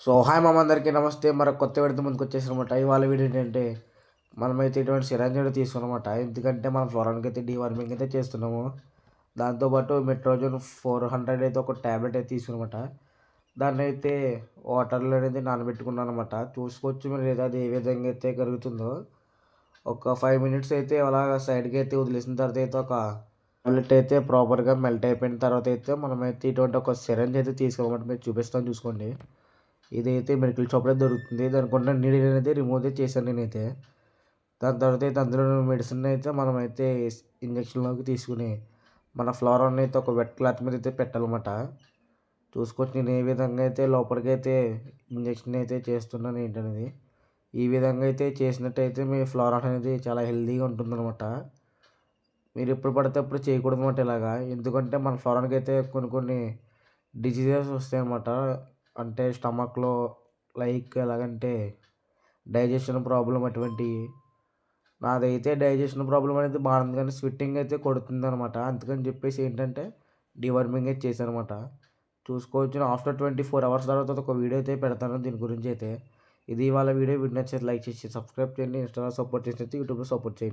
So hi మామ అందరికీ నమస్తే. మరొక కొత్త వీడియోతో ముందుకు వచ్చేసారనమాట. ఇవాళ వీడియో ఏంటంటే మనమైతే ఇటువంటి సిరంజీని తీసుకున్నమాట. ఎందుకంటే మనం ఫ్లోరాన్కి అయితే డీవార్మింగ్ అయితే చేస్తున్నాము. దాంతోపాటు మెట్రోజన్ 400 అయితే ఒక ట్యాబ్లెట్ అయితే తీసుకున్నమాట. దాన్ని అయితే వాటర్లో అనేది నానబెట్టుకున్నాను అనమాట. చూసుకోవచ్చు మీరు లేదా అది ఏ విధంగా అయితే కరుగుతుందో. ఒక 5 మినిట్స్ అయితే అలాగ సైడ్కి అయితే వదిలేసిన తర్వాత అయితే ఒక టాబ్లెట్ అయితే ప్రాపర్గా మెల్ట్ అయిపోయిన తర్వాత అయితే మనమైతే ఇటువంటి ఒక సిరంజ్ అయితే తీసుకోవాలన్నమాట. మీరు చూపిస్తాను చూసుకోండి. ఇదైతే మెడికల్ షాప్లో దొరుకుతుంది. దానికి ఉన్న నీడిల్ అనేది రిమూవ్ అయితే చేశాను నేనైతే. దాని తర్వాత అయితే అందులో మెడిసిన్ అయితే మనమైతే ఇంజక్షన్లోకి తీసుకుని మన ఫ్లోరాన్ అయితే ఒక వెట్ క్లాత్ మీద అయితే పెట్టాలన్నమాట. చూసుకోవచ్చు నేను ఏ విధంగా అయితే లోపలికైతే ఇంజక్షన్ అయితే చేస్తున్నాను ఏంటనేది. ఈ విధంగా అయితే చేసినట్టయితే మీ ఫ్లోరాన్ అనేది చాలా హెల్తీగా ఉంటుందన్నమాట. మీరు ఎప్పుడు పడితే అప్పుడు చేయకూడదు అన్నమాట ఇలాగా. ఎందుకంటే మన ఫ్లోరాన్కి అయితే కొన్ని కొన్ని డిసీజెస్ వస్తాయన్నమాట. అంటే స్టమక్లో లైక్ ఎలాగంటే డైజెషన్ ప్రాబ్లం అటువంటివి. నాదైతే డైజెషన్ ప్రాబ్లం అనేది బాగుంది కానీ స్వెట్టింగ్ అయితే కొడుతుందనమాట. అందుకని చెప్పేసి ఏంటంటే డివర్మింగ్ అయితే చేశానమాట. చూసుకోవచ్చు ఆఫ్టర్ 24 అవర్స్ తర్వాత ఒక వీడియో అయితే పెడతాను దీని గురించి అయితే. ఇది ఇవాళ వీడియో నచ్చితే లైక్ చేసి సబ్స్క్రైబ్ చేయండి. ఇన్స్టాలో సపోర్ట్ చేసి యూట్యూబ్లో సపోర్ట్ చేయండి.